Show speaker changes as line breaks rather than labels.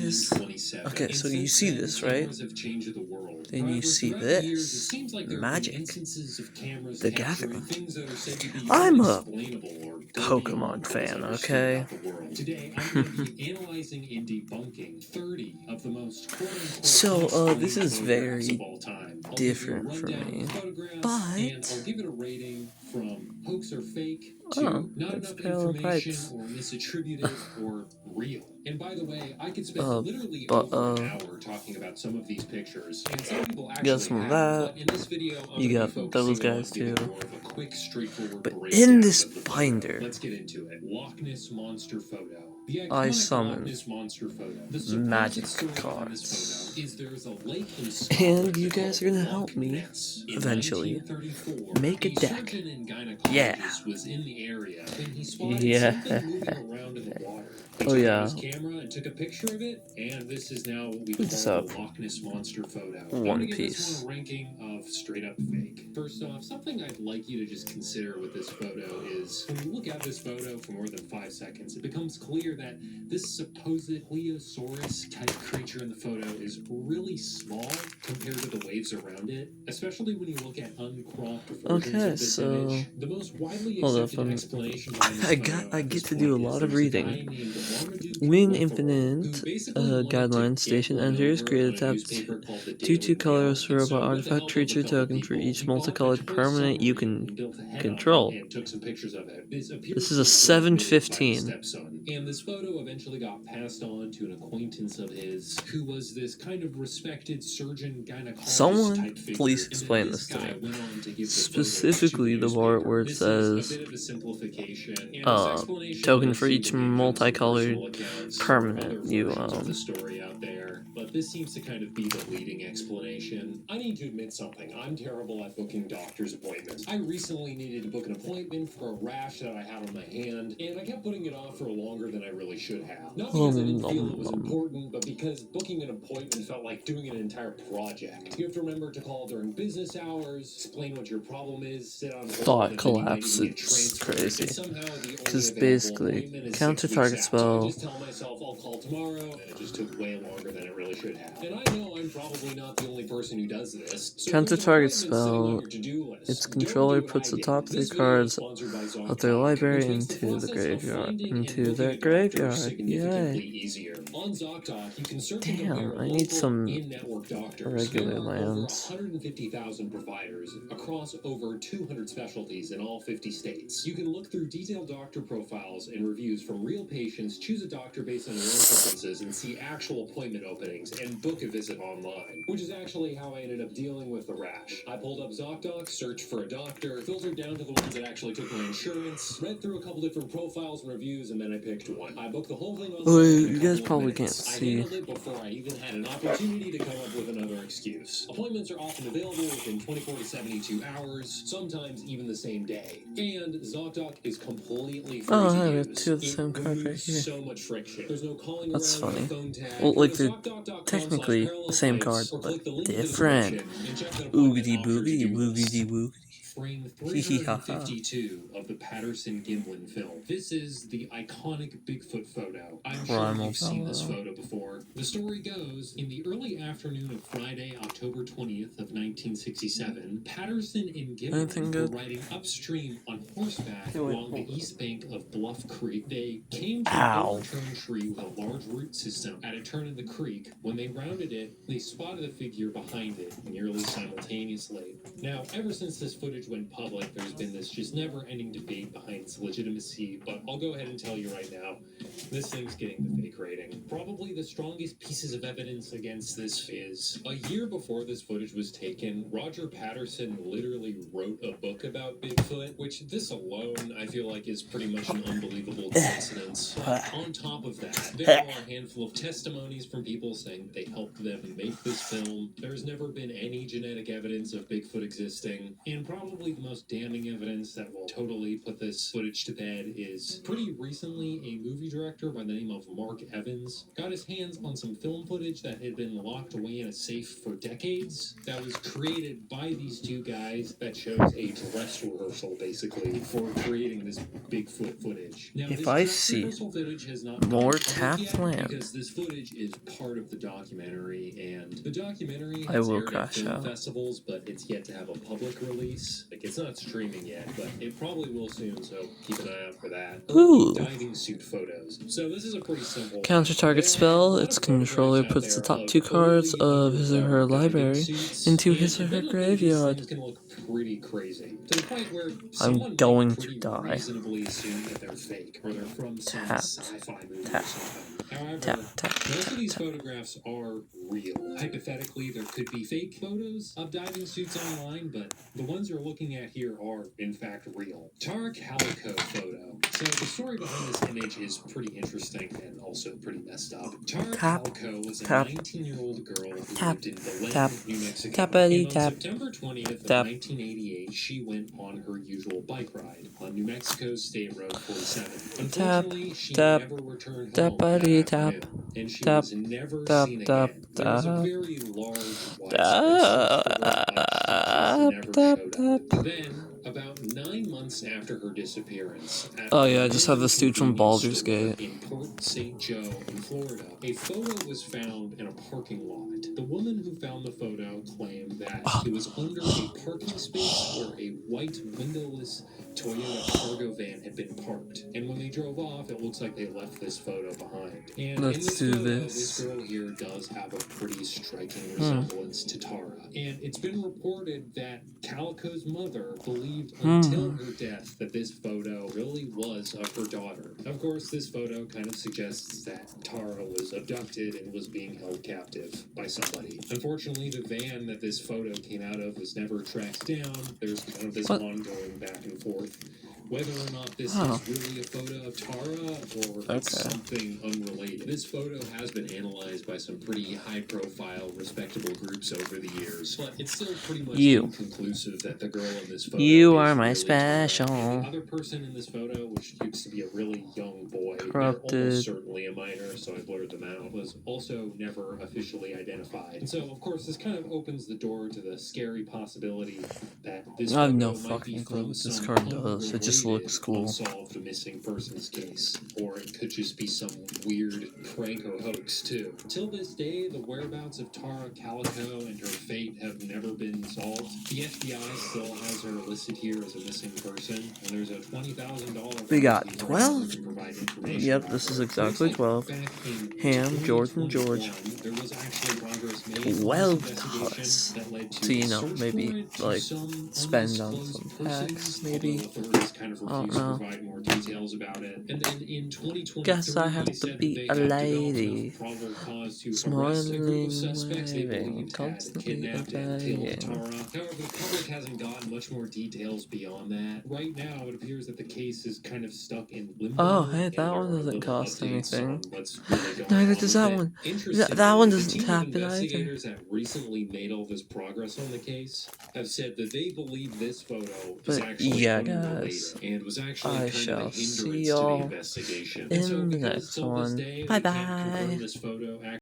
this? Okay, so you see this, right? Then you see this. Magic. The Gathering. I'm a Pokemon fan, okay? So, this is very different for me. But... oh, it's Parallel Bites.
And by the way, I could spend literally over an hour talking about some of these pictures. And some people actually
you got some of that.
In this video,
You got those guys too.
Quick, straightforward
but in this binder,
let's get into it. Loch Ness Monster Photo.
I summon magic cards. And you guys are gonna help me eventually make a deck. Yeah. Yeah. Oh yeah. What's up? One Piece.
Straight up fake. First off, something I'd like you to just consider with this photo is when you look at this photo for more than 5 seconds, it becomes clear that this supposed Plesiosaurus type creature in the photo is really small compared to the waves around it, especially when you look at uncropped versions of this image. The most widely accepted explanation
I get to do a lot of reading. Win Infinite Guidelines Station enters create a tap 2/2 colors for robot artifact creature token for each multicolored permanent you can control. This is a 7/15.
And this photo eventually got passed on to an acquaintance of his who was this kind of respected surgeon gynecologist.
Someone please explain this to me. Specifically the part where it says token for each multicolored permanent you
But this seems to kind of be the leading explanation. I need to admit something. I'm terrible at booking doctor's appointments. I recently needed to book an appointment for a rash that I had on my hand, and I kept putting it off for longer than I really should have. Not because I didn't feel it was important, but because booking an appointment felt like doing an entire project. You have to remember to call during business hours, explain what your problem is, sit on
thought collapse. It's crazy. Because basically, counter target spell.
Just tell myself I'll call tomorrow, and it just took way longer than it really should have. And I know I'm probably not the only person who does this. So
counter target spell. Its controller puts the top 3 cards of their library into the graveyard. Into their graveyard. Yay. Damn, I need some regular lands.
150,000 providers across over 200 specialties in all 50 states. You can look through detailed doctor profiles and reviews from real patients, choose a doctor based on your own preferences, and see actual appointment openings and book a visit online, which is actually how I ended up dealing with the rash. I pulled up ZocDoc, searched for a doctor, filtered down to the ones that actually took my insurance, read through a couple different profiles and reviews, and then I picked one. I booked the whole thing on
you guys probably can't see.
I handled it before I even had an opportunity to come up with another excuse. Appointments are often available within 24 to 72 hours, sometimes even the same day. And ZocDoc is completely free to
I
use.
got 2 of the same card right here.
So much friction. There's no calling
That's funny.
phone tag.
Well, like they're technically the same card, but different. Oogity boogity woogity woogity.
Frame 352 of the Patterson-Gimlin film. This is the iconic Bigfoot photo. I'm sure you've seen this photo before. The story goes, in the early afternoon of Friday, October 20th of 1967, Patterson and Gimlin were riding upstream on horseback along the east bank of Bluff Creek. They came to an overturned tree with a large root system at a turn in the creek. When they rounded it, they spotted a figure behind it nearly simultaneously. Now, ever since this footage went public, there's been this just never-ending debate behind its legitimacy, but I'll go ahead and tell you right now, this thing's getting the fake rating. Probably the strongest pieces of evidence against this is, a year before this footage was taken, Roger Patterson literally wrote a book about Bigfoot, which this alone, I feel like, is pretty much an unbelievable coincidence. But on top of that, there are a handful of testimonies from people saying they helped them make this film. There's never been any genetic evidence of Bigfoot existing, and probably the most damning evidence that will totally put this footage to bed is pretty recently a movie director by the name of Mark Evans got his hands on found some film footage that had been locked away in a safe for decades that was created by these two guys that shows a dress rehearsal, basically, for creating this Bigfoot footage. Now,
If
this
I
dress
see
rehearsal footage has not
more
gone public
tapped
yet
land,
because this footage is part of the documentary, and the documentary
I
has
will
aired at
crash
film
out.
festivals, but it's yet to have a public release. Like, it's not streaming yet, but it probably will soon, so keep an eye out for that.
Ooh.
Diving suit photos. So this is a pretty simple
Counter target spell. Its controller puts the top 2 cards of his or her library into his or her graveyard.
Things can look pretty crazy, to the point where
I'm going to die.
reasonably assume that they're fake or they're from some sci-fi movie or something. However, most of these photographs are real. Hypothetically, there could be fake photos of diving suits online, but the ones you're looking at here are, in fact, real. Tara Calico photo. So the story behind this image is pretty interesting and also pretty messed up. Tara Calico was a 19-year-old girl who lived in Belen, New Mexico. And on September 20th of 1988, she went on her usual bike ride on New Mexico's State Road 47. Unfortunately, she never returned home that afternoon, and she was never seen again. There was a very large, widespread search for her, but she just never showed up. Then, about 9 months after her disappearance, at
Oh yeah, I just have this dude from Baldur's Gate
in Port St. Joe in Florida, a photo was found in a parking lot. The woman who found the photo claimed that it was under a parking space where a white windowless Toyota cargo van had been parked. And when they drove off, it looks like they left this photo behind. And
Let's
in
do
this girl here does have a pretty striking resemblance to Tara. And it's been reported that Calico's mother believed until her death that this photo really was of her daughter. Of course, this photo kind of suggests that Tara was abducted and was being held captive by somebody. Unfortunately, the van that this photo came out of was never tracked down. There's kind of this ongoing back and forth. Whether or not this is really a photo of Tara or it's something unrelated. This photo has been analyzed by some pretty high-profile, respectable groups over the years, but it's still pretty much inconclusive that the girl in this photo
You
is
are my
really
special.
Tara. And the other person in this photo, which used to be a really young boy,
Corrupted.
they're almost certainly a minor, so I blurred them out, was also never officially identified. And so, of course, this kind of opens the door to the scary possibility that this
I have no
photo might be
fucking clue
from
what this
some
card does. It just looks cool.
unsolved missing persons case, or it could just be some weird prank or hoax too. Till this day, the whereabouts of Tara Calico and her fate have never been solved. The FBI still has her listed here as a missing person, and there's a $20,000.
We got 12. Yep, this is exactly 12. Ham, Jordan, George. 12 dollars to, you know, maybe like spend on some packs, maybe. I don't know. Guess I have to be a lady. Smiling, waving, constantly obeying.
However, the public hasn't gotten much more details beyond that. Right now, it appears that the case is kind of stuck in limbo.
Oh, hey, that one doesn't cost anything. Neither does that one. That one doesn't tap it either.
That recently made all this progress on the case have said that they believe this photo is actually
yeah, guys,
and was actually
I
kind
shall
of a
see
hindrance to the
y'all
investigation.
in the next one. Bye bye.